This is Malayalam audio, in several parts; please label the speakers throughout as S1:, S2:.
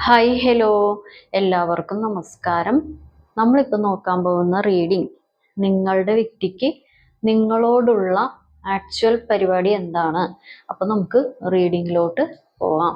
S1: ഹായ് ഹലോ, എല്ലാവർക്കും നമസ്കാരം. നമ്മളിപ്പോൾ നോക്കാൻ പോകുന്ന റീഡിംഗ് നിങ്ങളുടെ വ്യക്തിക്ക് നിങ്ങളോടുള്ള ആക്ച്വൽ പരിപാടി എന്താണ്. അപ്പം നമുക്ക് റീഡിങ്ങിലോട്ട് പോവാം.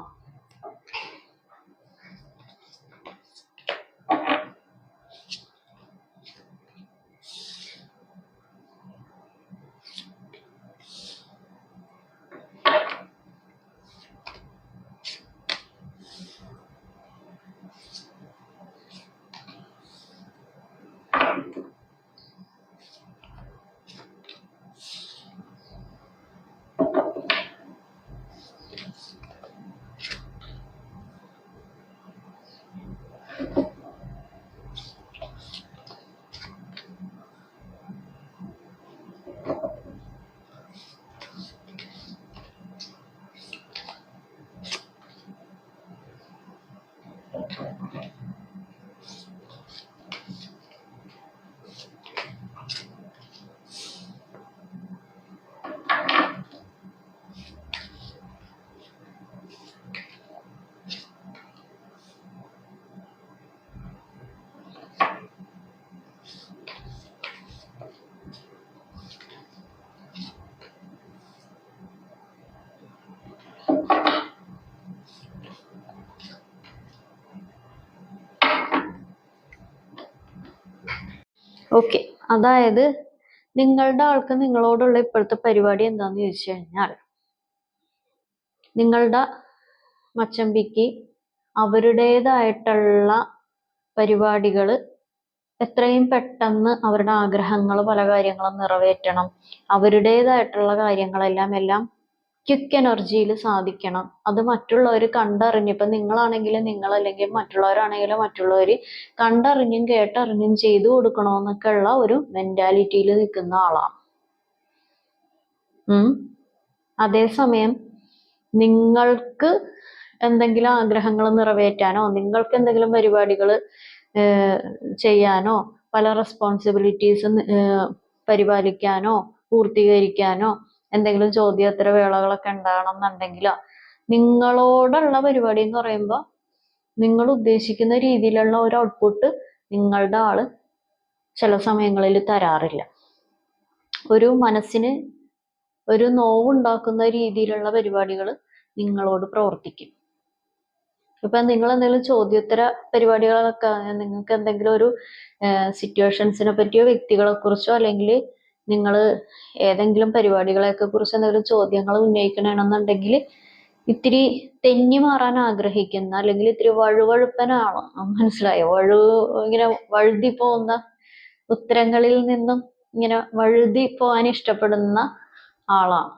S1: ഓക്കെ, അതായത് നിങ്ങളുടെ ആൾക്ക് നിങ്ങളോടുള്ള ഇപ്പോഴത്തെ പരിപാടി എന്താന്ന് ചോദിച്ചു കഴിഞ്ഞാൽ, നിങ്ങളുടെ മച്ചമ്പിക്ക് അവരുടേതായിട്ടുള്ള പരിപാടികൾ എത്രയും പെട്ടെന്ന് അവരുടെ ആഗ്രഹങ്ങൾ പല കാര്യങ്ങളും നിറവേറ്റണം. അവരുടേതായിട്ടുള്ള കാര്യങ്ങളെല്ലാം ക്വിക്ക് എനർജിയിൽ സാധിക്കണം. അത് മറ്റുള്ളവർ കണ്ടറിഞ്ഞ്, ഇപ്പം നിങ്ങളാണെങ്കിലും നിങ്ങൾ, അല്ലെങ്കിൽ മറ്റുള്ളവരാണെങ്കിലും മറ്റുള്ളവർ കണ്ടറിഞ്ഞും കേട്ടറിഞ്ഞും ചെയ്തു കൊടുക്കണമെന്നൊക്കെ ഉള്ള ഒരു മെന്റാലിറ്റിയിൽ നിൽക്കുന്ന ആളാണ്. അതേസമയം നിങ്ങൾക്ക് എന്തെങ്കിലും ആഗ്രഹങ്ങൾ നിറവേറ്റാനോ, നിങ്ങൾക്ക് എന്തെങ്കിലും പരിപാടികൾ ചെയ്യാനോ, പല റെസ്പോൺസിബിലിറ്റീസ് പരിപാലിക്കാനോ പൂർത്തീകരിക്കാനോ എന്തെങ്കിലും ചോദ്യോത്തര വേളകളൊക്കെ ഉണ്ടാകണമെന്നുണ്ടെങ്കിലോ, നിങ്ങളോടുള്ള പരിപാടി എന്ന് പറയുമ്പോൾ നിങ്ങൾ ഉദ്ദേശിക്കുന്ന രീതിയിലുള്ള ഒരു ഔട്ട്പുട്ട് നിങ്ങളുടെ ആള് ചില സമയങ്ങളിൽ തരാറില്ല. ഒരു മനസ്സിന് ഒരു നോവുണ്ടാക്കുന്ന രീതിയിലുള്ള പരിപാടികൾ നിങ്ങളോട് പ്രവർത്തിക്കും. ഇപ്പം നിങ്ങൾ എന്തെങ്കിലും ചോദ്യോത്തര പരിപാടികളൊക്കെ, നിങ്ങൾക്ക് എന്തെങ്കിലും ഒരു സിറ്റുവേഷൻസിനെ പറ്റിയോ വ്യക്തികളെ കുറിച്ചോ, അല്ലെങ്കിൽ നിങ്ങൾ ഏതെങ്കിലും പരിപാടികളെയൊക്കെ കുറിച്ച് എന്തെങ്കിലും ചോദ്യങ്ങൾ ഉന്നയിക്കണമെന്നുണ്ടെങ്കിൽ ഇത്തിരി തെന്നി മാറാൻ ആഗ്രഹിക്കുന്ന, അല്ലെങ്കിൽ ഇത്തിരി വഴുവഴുപ്പനാണ്, മനസ്സിലായോ? ഇങ്ങനെ വഴുതി പോകുന്ന ഉത്തരങ്ങളിൽ നിന്നും ഇങ്ങനെ വഴുതി പോകാൻ ഇഷ്ടപ്പെടുന്ന ആളാണ്.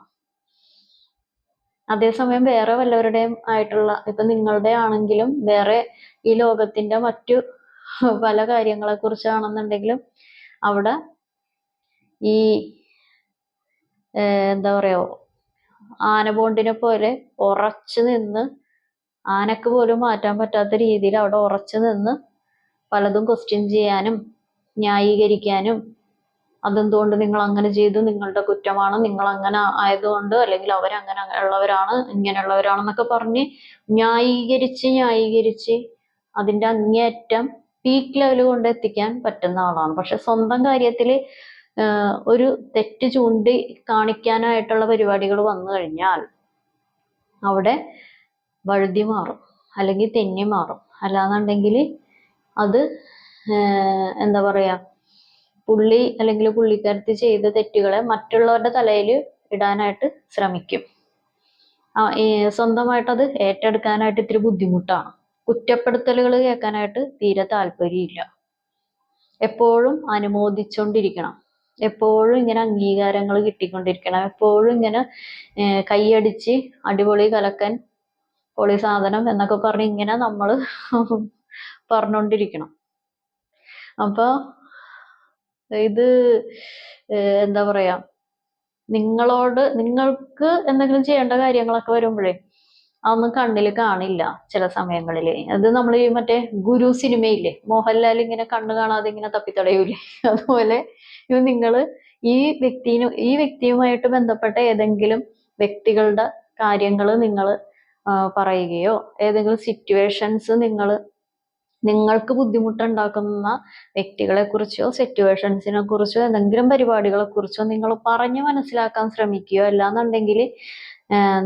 S1: അതേസമയം വേറെ വല്ലവരുടെയും ആയിട്ടുള്ള, ഇപ്പൊ നിങ്ങളുടെ ആണെങ്കിലും വേറെ ഈ ലോകത്തിന്റെ മറ്റു പല കാര്യങ്ങളെ കുറിച്ചാണെന്നുണ്ടെങ്കിലും അവിടെ ഈ എന്താ പറയാ, ആനബോണ്ടിനെ പോലെ ഉറച്ചു നിന്ന്, ആനക്ക് പോലും മാറ്റാൻ പറ്റാത്ത രീതിയിൽ അവിടെ ഉറച്ചു നിന്ന് പലതും ക്വസ്റ്റ്യൻ ചെയ്യാനും ന്യായീകരിക്കാനും, അതെന്തുകൊണ്ട് നിങ്ങൾ അങ്ങനെ ചെയ്തു, നിങ്ങളുടെ കുറ്റമാണ്, നിങ്ങൾ അങ്ങനെ ആയതുകൊണ്ട്, അല്ലെങ്കിൽ അവരങ്ങനെ ഉള്ളവരാണ്, ഇങ്ങനെയുള്ളവരാണെന്നൊക്കെ പറഞ്ഞ് ന്യായീകരിച്ച് അതിൻ്റെ അങ്ങേയറ്റം പീക്ക് ലെവൽ കൊണ്ട് എത്തിക്കാൻ പറ്റുന്ന ആളാണ്. പക്ഷെ സ്വന്തം കാര്യത്തിൽ ഒരു തെറ്റ് ചൂണ്ടി കാണിക്കാനായിട്ടുള്ള പരിപാടികൾ വന്നു കഴിഞ്ഞാൽ അവിടെ വഴുതി മാറും, അല്ലെങ്കിൽ തെന്നി മാറും. അല്ലാന്നുണ്ടെങ്കിൽ അത് എന്താ പറയാ, പുള്ളി അല്ലെങ്കിൽ പുള്ളിക്കാരത്തി ചെയ്ത തെറ്റുകളെ മറ്റുള്ളവരുടെ തലയിൽ ഇടാനായിട്ട് ശ്രമിക്കും. സ്വന്തമായിട്ട് അത് ഏറ്റെടുക്കാനായിട്ട് ഇത്തിരി ബുദ്ധിമുട്ടാണ്. കുറ്റപ്പെടുത്തലുകൾ കേൾക്കാനായിട്ട് തീരെ താല്പര്യമില്ല. എപ്പോഴും അനുമോദിച്ചോണ്ടിരിക്കണം, എപ്പോഴും ഇങ്ങനെ അംഗീകാരങ്ങൾ കിട്ടിക്കൊണ്ടിരിക്കണം, എപ്പോഴും ഇങ്ങനെ കൈയടിച്ച് അടിപൊളി കലക്കൻ പൊളി സാധനം എന്നൊക്കെ പറഞ്ഞ് ഇങ്ങനെ നമ്മൾ പറഞ്ഞോണ്ടിരിക്കണം. അപ്പൊ ഇത് എന്താ പറയാ, നിങ്ങൾക്ക് എന്തെങ്കിലും ചെയ്യേണ്ട കാര്യങ്ങളൊക്കെ വരുമ്പോഴേ അതൊന്നും കണ്ണിൽ കാണില്ല ചില സമയങ്ങളില്. അത് നമ്മൾ ഈ മറ്റേ ഗുരു സിനിമയില്ലേ, മോഹൻലാൽ ഇങ്ങനെ കണ്ണ് കാണാതെ ഇങ്ങനെ തപ്പിത്തടയൂലേ, അതുപോലെ നിങ്ങൾ ഈ വ്യക്തിയുമായിട്ട് ബന്ധപ്പെട്ട ഏതെങ്കിലും വ്യക്തികളുടെ കാര്യങ്ങൾ നിങ്ങൾ പറയുകയോ ഏതെങ്കിലും സിറ്റുവേഷൻസ് നിങ്ങൾക്ക് ബുദ്ധിമുട്ടുണ്ടാക്കുന്ന വ്യക്തികളെ കുറിച്ചോ സിറ്റുവേഷൻസിനെ കുറിച്ചോ എന്തെങ്കിലും പരിപാടികളെ കുറിച്ചോ നിങ്ങൾ പറഞ്ഞു മനസ്സിലാക്കാൻ ശ്രമിക്കുകയോ അല്ലാന്നുണ്ടെങ്കിൽ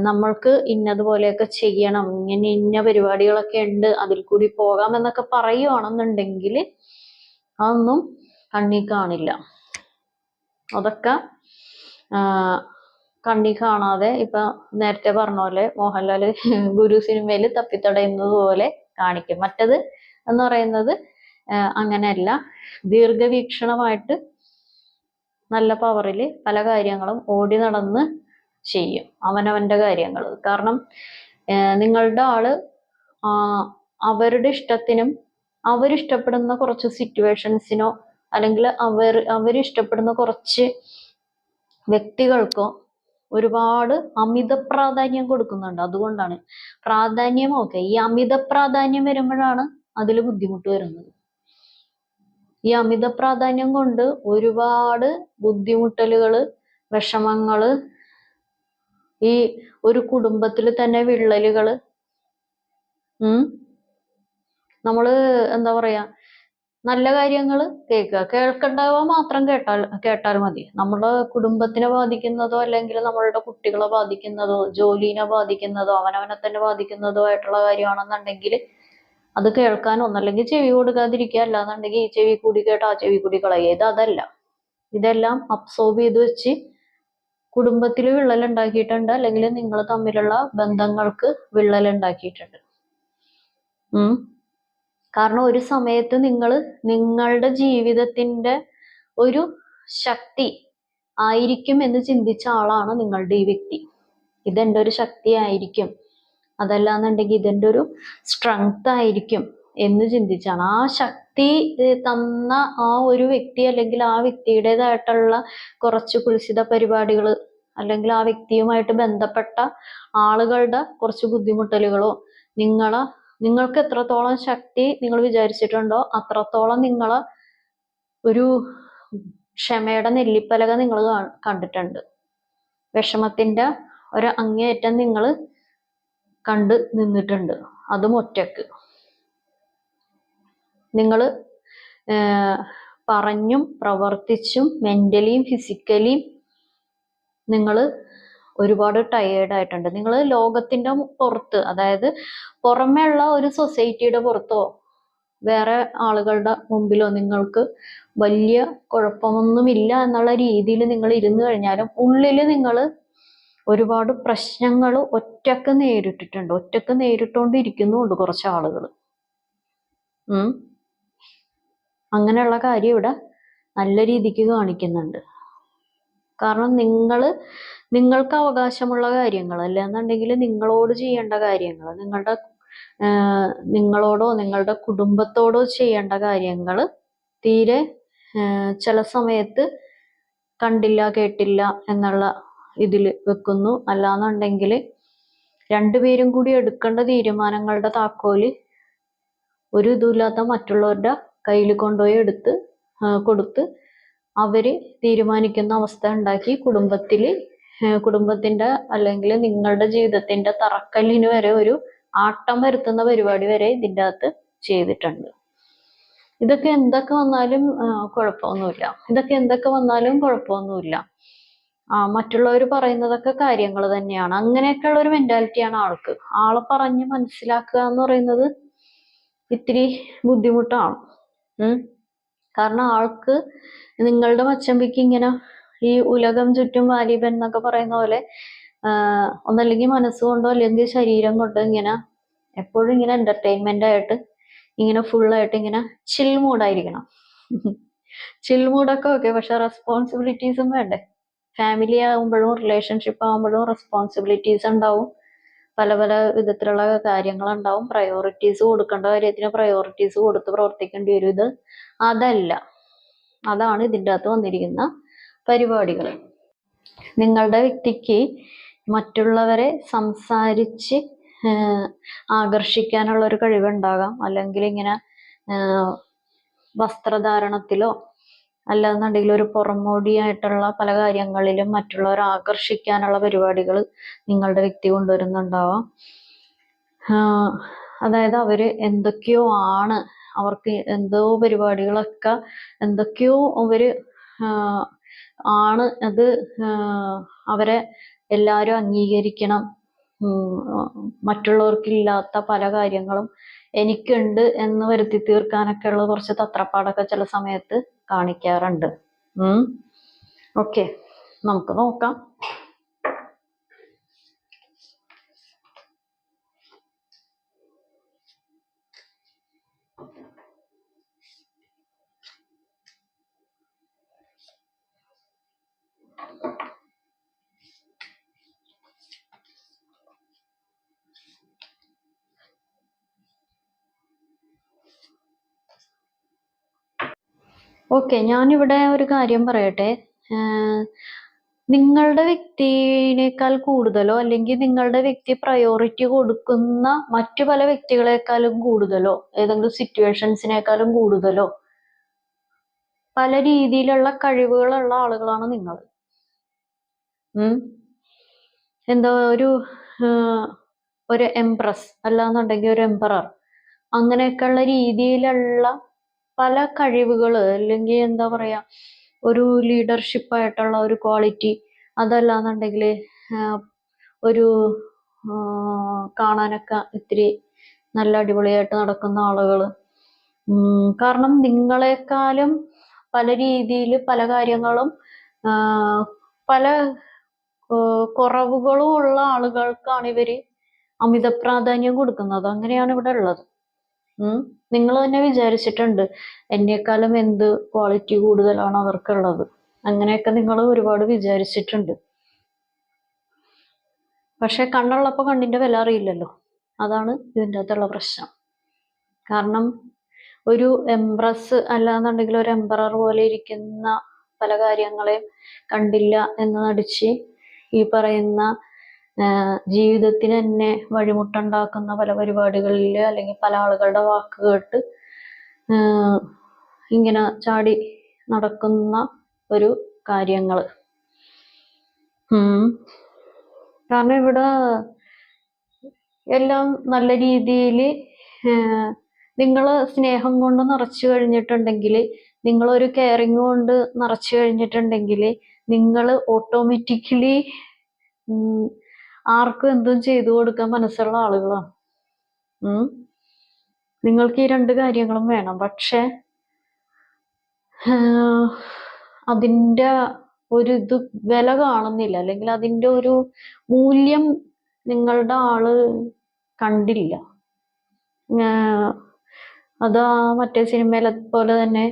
S1: നമ്മൾക്ക് ഇന്നതുപോലെയൊക്കെ ചെയ്യണം, ഇങ്ങനെ ഇന്ന പരിപാടികളൊക്കെ ഉണ്ട്, അതിൽ കൂടി പോകാം എന്നൊക്കെ പറയുവാണെന്നുണ്ടെങ്കിൽ അതൊന്നും കണ്ണി കാണില്ല. അതൊക്കെ കണ്ണി കാണാതെ ഇപ്പൊ നേരത്തെ പറഞ്ഞ പോലെ മോഹൻലാല് ഗുരു സിനിമയിൽ തപ്പിത്തടയുന്നത് പോലെ കാണിക്കും. മറ്റത് എന്ന് പറയുന്നത് അങ്ങനെയല്ല, ദീർഘവീക്ഷണമായിട്ട് നല്ല പവറിൽ പല കാര്യങ്ങളും ഓടി നടന്ന് ചെയ്യും അവനവന്റെ കാര്യങ്ങൾ. കാരണം നിങ്ങളുടെ ആള് അവരുടെ ഇഷ്ടത്തിനും അവരിഷ്ടപ്പെടുന്ന കുറച്ച് സിറ്റുവേഷൻസിനോ അല്ലെങ്കിൽ അവരിഷ്ടപ്പെടുന്ന കുറച്ച് വ്യക്തികൾക്കോ ഒരുപാട് അമിത പ്രാധാന്യം കൊടുക്കുന്നുണ്ട്. അതുകൊണ്ടാണ് പ്രാധാന്യം ഈ അമിത പ്രാധാന്യം വരുമ്പോഴാണ് അതിൽ ബുദ്ധിമുട്ട് വരുന്നത്. ഈ അമിത പ്രാധാന്യം കൊണ്ട് ഒരുപാട് ബുദ്ധിമുട്ടലുകള്, വിഷമങ്ങള്, ഈ ഒരു കുടുംബത്തിൽ തന്നെ വിള്ളലുകള്. നമ്മള് എന്താ പറയാ, നല്ല കാര്യങ്ങൾ കേൾക്കേണ്ടവ മാത്രം കേട്ടാൽ മതി. നമ്മുടെ കുടുംബത്തിനെ ബാധിക്കുന്നതോ അല്ലെങ്കിൽ നമ്മളുടെ കുട്ടികളെ ബാധിക്കുന്നതോ ജോലിനെ ബാധിക്കുന്നതോ അവനവനെ തന്നെ ബാധിക്കുന്നതോ ആയിട്ടുള്ള കാര്യമാണെന്നുണ്ടെങ്കിൽ അത് കേൾക്കാൻ ഒന്നല്ലെങ്കിൽ ചെവി കൊടുക്കാതിരിക്കുക, അല്ലാന്നുണ്ടെങ്കിൽ ഈ ചെവി കൂടി കേട്ട് ആ ചെവി കൂടി കളയുക. അതല്ല, ഇതെല്ലാം അബ്സോർബ് ചെയ്ത് വെച്ച് കുടുംബത്തിൽ വിള്ളലുണ്ടാക്കിയിട്ടുണ്ട്, അല്ലെങ്കിൽ നിങ്ങൾ തമ്മിലുള്ള ബന്ധങ്ങൾക്ക് വിള്ളലുണ്ടാക്കിയിട്ടുണ്ട്. കാരണം ഒരു സമയത്ത് നിങ്ങളുടെ ജീവിതത്തിന്റെ ഒരു ശക്തി ആയിരിക്കും എന്ന് ചിന്തിച്ച ആളാണ് നിങ്ങളുടെ ഈ വ്യക്തി. ഇതെന്റെ ഒരു ശക്തി ആയിരിക്കും, അതല്ലാന്നുണ്ടെങ്കിൽ ഇതെന്റെ ഒരു സ്ട്രെങ്ത് ആയിരിക്കും എന്ന് ചിന്തിച്ചാണ്. ആ ശക്തി തന്ന ആ ഒരു വ്യക്തി അല്ലെങ്കിൽ ആ വ്യക്തിയുടേതായിട്ടുള്ള കുറച്ച് കുൽസിത പരിപാടികൾ അല്ലെങ്കിൽ ആ വ്യക്തിയുമായിട്ട് ബന്ധപ്പെട്ട ആളുകളുടെ കുറച്ച് ബുദ്ധിമുട്ടലുകളോ നിങ്ങൾക്ക് എത്രത്തോളം ശക്തി നിങ്ങൾ വിചാരിച്ചിട്ടുണ്ടോ അത്രത്തോളം നിങ്ങളെ ഒരു ക്ഷമയുടെ നെല്ലിപ്പലക നിങ്ങൾ കണ്ടിട്ടുണ്ട്. വിഷമത്തിന്റെ ഒരു അങ്ങേയറ്റം നിങ്ങൾ കണ്ട് നിന്നിട്ടുണ്ട്, അതും ഒറ്റക്ക്. നിങ്ങൾ പറഞ്ഞും പ്രവർത്തിച്ചും മെന്റലിയും ഫിസിക്കലിയും നിങ്ങൾ ഒരുപാട് ടയേർഡ് ആയിട്ടുണ്ട്. നിങ്ങൾ ലോകത്തിന്റെ പുറത്ത്, അതായത് പുറമേയുള്ള ഒരു സൊസൈറ്റിയുടെ പുറത്തോ വേറെ ആളുകളുടെ മുമ്പിലോ നിങ്ങൾക്ക് വലിയ കുഴപ്പമൊന്നുമില്ല എന്നുള്ള രീതിയിൽ നിങ്ങൾ ഇരുന്നു കഴിഞ്ഞാലും ഉള്ളിൽ നിങ്ങൾ ഒരുപാട് പ്രശ്നങ്ങൾ ഒറ്റക്ക് നേരിട്ടിട്ടുണ്ട്, ഒറ്റക്ക് നേരിട്ടുകൊണ്ടിരിക്കുന്നുണ്ട് കുറച്ച് ആളുകൾ. അങ്ങനെയുള്ള കാര്യം ഇവിടെ നല്ല രീതിക്ക് കാണിക്കുന്നുണ്ട്. കാരണം നിങ്ങൾക്ക് അവകാശമുള്ള കാര്യങ്ങൾ, അല്ലാന്നുണ്ടെങ്കിൽ നിങ്ങളോട് ചെയ്യേണ്ട കാര്യങ്ങൾ, നിങ്ങളോടോ നിങ്ങളുടെ കുടുംബത്തോടോ ചെയ്യേണ്ട കാര്യങ്ങൾ തീരെ ചില സമയത്ത് കണ്ടില്ല കേട്ടില്ല എന്നുള്ള ഇതിൽ വെക്കുന്നു. അല്ലാന്നുണ്ടെങ്കിൽ രണ്ടുപേരും കൂടി എടുക്കേണ്ട തീരുമാനങ്ങളുടെ താക്കോല് ഒരു ഇതുമില്ലാത്ത മറ്റുള്ളവരുടെ കയ്യിൽ കൊണ്ടുപോയി കൊടുത്ത് അവര് തീരുമാനിക്കുന്ന അവസ്ഥ ഉണ്ടാക്കി കുടുംബത്തിന്റെ അല്ലെങ്കിൽ നിങ്ങളുടെ ജീവിതത്തിന്റെ തറക്കല്ലിന് വരെ ഒരു ആട്ടം വരുത്തുന്ന പരിപാടി വരെ ഇതിൻ്റെ അകത്ത് ചെയ്തിട്ടുണ്ട്. ഇതൊക്കെ എന്തൊക്കെ വന്നാലും കുഴപ്പമൊന്നുമില്ല. മറ്റുള്ളവർ പറയുന്നതൊക്കെ കാര്യങ്ങൾ തന്നെയാണ്. അങ്ങനെയൊക്കെയുള്ള ഒരു മെന്റാലിറ്റിയാണ് ആൾക്ക്. ആളെ പറഞ്ഞ് മനസ്സിലാക്കുക എന്ന് പറയുന്നത് ഇത്തിരി ബുദ്ധിമുട്ടാണ്. കാരണം ആൾക്ക് നിങ്ങളുടെ മച്ചമ്പിക്ക് ഇങ്ങനെ ഈ ഉലകം ചുറ്റും വാലിബൻ എന്നൊക്കെ പറയുന്ന പോലെ ഒന്നല്ലെങ്കിൽ മനസ്സുകൊണ്ടോ അല്ലെങ്കിൽ ശരീരം കൊണ്ടോ ഇങ്ങനെ എപ്പോഴും ഇങ്ങനെ എന്റർടൈൻമെന്റ് ആയിട്ട് ഇങ്ങനെ ഫുള്ളായിട്ട് ഇങ്ങനെ ചിൽ മൂഡായിരിക്കണം. ചിൽ മൂഡൊക്കെ ഓക്കെ, പക്ഷെ റെസ്പോൺസിബിലിറ്റീസും വേണ്ടേ? ഫാമിലി ആകുമ്പോഴും റിലേഷൻഷിപ്പ് ആകുമ്പോഴും റെസ്പോൺസിബിലിറ്റീസ് ഉണ്ടാവും, പല പല വിധത്തിലുള്ള കാര്യങ്ങളുണ്ടാവും. പ്രയോറിറ്റീസ് കൊടുക്കേണ്ട കാര്യത്തിന് പ്രയോറിറ്റീസ് കൊടുത്ത് പ്രവർത്തിക്കേണ്ടി വരും. അതാണ് ഇതിൻ്റെ അകത്ത് വന്നിരിക്കുന്ന പരിപാടികൾ. നിങ്ങളുടെ വ്യക്തിക്ക് മറ്റുള്ളവരെ സംസാരിച്ച് ആകർഷിക്കാനുള്ള ഒരു കഴിവുണ്ടാകാം, അല്ലെങ്കിൽ ഇങ്ങനെ വസ്ത്രധാരണത്തിലോ അല്ലാന്നുണ്ടെങ്കിൽ ഒരു പുറമോടിയായിട്ടുള്ള പല കാര്യങ്ങളിലും മറ്റുള്ളവരെ ആകർഷിക്കാനുള്ള പരിപാടികൾ നിങ്ങളുടെ വ്യക്തി കൊണ്ടുവരുന്നുണ്ടാവാം. അതായത് അവര് എന്തൊക്കെയോ ആണ്, അവർക്ക് എന്തോ പരിപാടികളൊക്കെ എന്തൊക്കെയോ അവര് ആണ്. അത് അവരെ എല്ലാവരും അംഗീകരിക്കണം. മറ്റുള്ളവർക്കില്ലാത്ത പല കാര്യങ്ങളും എനിക്കുണ്ട് എന്ന് വരുത്തി തീർക്കാനൊക്കെ ഉള്ള കുറച്ച് തത്രപ്പാടൊക്കെ ചില സമയത്ത് കാണിക്കാറുണ്ട്. ഓക്കെ, നമുക്ക് നോക്കാം. ഓക്കെ, ഞാനിവിടെ ഒരു കാര്യം പറയട്ടെ. നിങ്ങളുടെ വ്യക്തിനേക്കാൾ കൂടുതലോ അല്ലെങ്കിൽ നിങ്ങളുടെ വ്യക്തി പ്രയോറിറ്റി കൊടുക്കുന്ന മറ്റു പല വ്യക്തികളെക്കാളും കൂടുതലോ ഏതെങ്കിലും സിറ്റുവേഷൻസിനേക്കാളും കൂടുതലോ പല രീതിയിലുള്ള കഴിവുകളുള്ള ആളുകളാണ് നിങ്ങൾ. എന്താ ഒരു എംപ്രസ് അല്ലാന്നുണ്ടെങ്കിൽ ഒരു എംപറർ, അങ്ങനെയൊക്കെയുള്ള രീതിയിലുള്ള പല കഴിവുകൾ, അല്ലെങ്കിൽ എന്താ പറയാ, ഒരു ലീഡർഷിപ്പ് ആയിട്ടുള്ള ഒരു ക്വാളിറ്റി, അതല്ലാന്നുണ്ടെങ്കിൽ ഒരു കാണാനൊക്കെ ഇത്തിരി നല്ല അടിപൊളിയായിട്ട് നടക്കുന്ന ആളുകൾ. കാരണം നിങ്ങളെക്കാളും പല രീതിയിൽ പല കാര്യങ്ങളും പല കുറവുകളും ഉള്ള ആളുകൾക്കാണ് ഇവര് അമിത പ്രാധാന്യം കൊടുക്കുന്നത്. അങ്ങനെയാണ് ഇവിടെ ഉള്ളത്. നിങ്ങൾ തന്നെ വിചാരിച്ചിട്ടുണ്ട് എന്നെക്കാളും എന്ത് ക്വാളിറ്റി കൂടുതലാണ് അവർക്കുള്ളത്. അങ്ങനെയൊക്കെ നിങ്ങൾ ഒരുപാട് വിചാരിച്ചിട്ടുണ്ട്. പക്ഷെ കണ്ണുള്ളപ്പോൾ കണ്ണിന്റെ വില അറിയില്ലല്ലോ. അതാണ് ഇതിൻ്റെ അകത്തുള്ള പ്രശ്നം. കാരണം ഒരു എംപ്രസ് അല്ലാന്നുണ്ടെങ്കിൽ ഒരു എംപറർ പോലെ ഇരിക്കുന്ന പല കാര്യങ്ങളെയും കണ്ടില്ല എന്ന് നടിച്ച് ഈ പറയുന്ന ജീവിതത്തിന് തന്നെ വഴിമുട്ടുണ്ടാക്കുന്ന പല പരിപാടികളിൽ അല്ലെങ്കിൽ പല ആളുകളുടെ വാക്ക് കേട്ട് ഇങ്ങനെ ചാടി നടക്കുന്ന ഒരു കാര്യങ്ങൾ. കാരണം ഇവിടെ എല്ലാം നല്ല രീതിയിൽ നിങ്ങൾ സ്നേഹം കൊണ്ട് നിറച്ചു കഴിഞ്ഞിട്ടുണ്ടെങ്കിൽ, നിങ്ങളൊരു കെയറിങ് കൊണ്ട് നിറച്ചു കഴിഞ്ഞിട്ടുണ്ടെങ്കിൽ, നിങ്ങൾ ഓട്ടോമാറ്റിക്കലി ആർക്കും എന്തും ചെയ്തു കൊടുക്കാൻ മനസ്സുള്ള ആളുകളാണ്. നിങ്ങൾക്ക് ഈ രണ്ട് കാര്യങ്ങളും വേണം. പക്ഷെ അതിൻ്റെ ഒരു ഇത് വില കാണുന്നില്ല, അല്ലെങ്കിൽ അതിൻ്റെ ഒരു മൂല്യം നിങ്ങളുടെ ആള് കണ്ടില്ല. അതാ മറ്റേ സിനിമയിലെ പോലെ തന്നെ,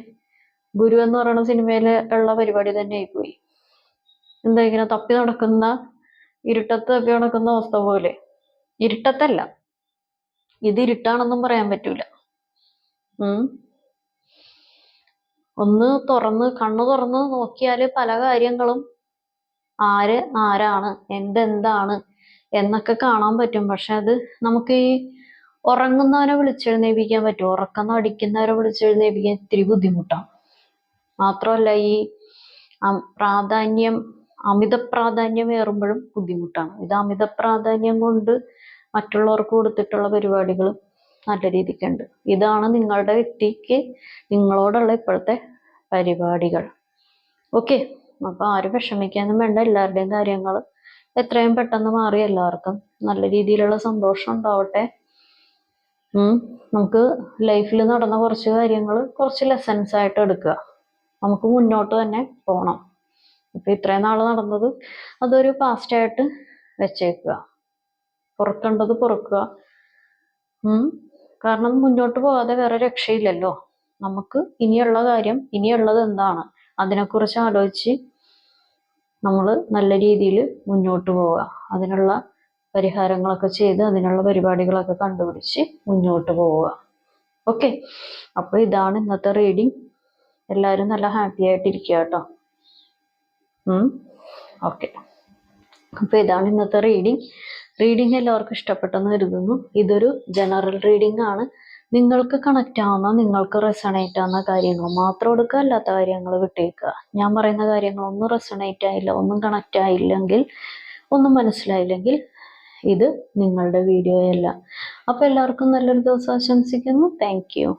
S1: ഗുരു എന്ന് പറയുന്ന സിനിമയിൽ ഉള്ള പരിപാടി തന്നെ ആയിപ്പോയി. എന്താ ഇങ്ങനെ തപ്പി നടക്കുന്ന, ഇരുട്ടത്ത് തപ്പി നടക്കുന്ന അവസ്ഥ പോലെ. ഇരുട്ടത്തല്ല, ഇത് ഇരുട്ടാണെന്നും പറയാൻ പറ്റൂല. ഒന്ന് കണ്ണു തുറന്ന് നോക്കിയാല് പല കാര്യങ്ങളും ആരാണ് എന്താണ് എന്നൊക്കെ കാണാൻ പറ്റും. പക്ഷെ അത് നമുക്ക് ഈ ഉറങ്ങുന്നവനെ വിളിച്ചെഴുന്നേൽപ്പിക്കാൻ പറ്റും, ഉറക്കം നടിക്കുന്നവരെ വിളിച്ചെഴുന്നേൽപ്പിക്കാൻ ഇത്തിരി ബുദ്ധിമുട്ടാണ്. മാത്രമല്ല ഈ അമിത പ്രാധാന്യം ഏറുമ്പോഴും ബുദ്ധിമുട്ടാണ്. ഇത് അമിത പ്രാധാന്യം കൊണ്ട് മറ്റുള്ളവർക്ക് കൊടുത്തിട്ടുള്ള പരിപാടികൾ നല്ല രീതിക്കുണ്ട്. ഇതാണ് നിങ്ങളുടെ വ്യക്തിക്ക് നിങ്ങളോടുള്ള ഇപ്പോഴത്തെ പരിപാടികൾ. ഓക്കെ, അപ്പൊ ആരും വിഷമിക്കാനും വേണ്ട. എല്ലാവരുടെയും കാര്യങ്ങൾ എത്രയും പെട്ടെന്ന് മാറി എല്ലാവർക്കും നല്ല രീതിയിലുള്ള സന്തോഷം ഉണ്ടാവട്ടെ. നമുക്ക് ലൈഫിൽ നടന്ന കുറച്ച് കാര്യങ്ങൾ കുറച്ച് ലെസൺസ് ആയിട്ട് എടുക്കുക. നമുക്ക് മുന്നോട്ട് തന്നെ പോകണം. ഇപ്പൊ ഇത്രയും നാൾ നടന്നത് അതൊരു പാസ്റ്റായിട്ട് വെച്ചേക്കുക. പൊറുക്കേണ്ടത് പൊറുക്കുക. കാരണം മുന്നോട്ട് പോകാതെ വേറെ രക്ഷയില്ലല്ലോ. നമുക്ക് ഇനിയുള്ളത് എന്താണ്, അതിനെക്കുറിച്ച് ആലോചിച്ച് നമ്മൾ നല്ല രീതിയിൽ മുന്നോട്ട് പോവുക. അതിനുള്ള പരിഹാരങ്ങളൊക്കെ ചെയ്ത് അതിനുള്ള പരിപാടികളൊക്കെ കണ്ടുപിടിച്ച് മുന്നോട്ട് പോവുക. ഓക്കെ, അപ്പോൾ ഇതാണ് ഇന്നത്തെ റീഡിങ്. എല്ലാവരും നല്ല ഹാപ്പി ആയിട്ടിരിക്കുക കേട്ടോ. ഓക്കെ, അപ്പോൾ ഇതാണ് ഇന്നത്തെ റീഡിങ് എല്ലാവർക്കും ഇഷ്ടപ്പെട്ടെന്ന് കരുതുന്നു. ഇതൊരു ജനറൽ റീഡിംഗ് ആണ്. നിങ്ങൾക്ക് കണക്റ്റ് ആവുന്ന, നിങ്ങൾക്ക് റെസണേറ്റ് ആവുന്ന കാര്യങ്ങൾ മാത്രം എടുക്കുക, അല്ലാത്ത കാര്യങ്ങൾ വിട്ടേക്കുക. ഞാൻ പറയുന്ന കാര്യങ്ങൾ ഒന്നും റെസണേറ്റ് ആയില്ല, ഒന്നും കണക്റ്റ് ആയില്ലെങ്കിൽ, ഒന്നും മനസ്സിലായില്ലെങ്കിൽ ഇത് നിങ്ങളുടെ വീഡിയോയല്ല. അപ്പൊ എല്ലാവർക്കും നല്ലൊരു ദിവസം ആശംസിക്കുന്നു. Thank you.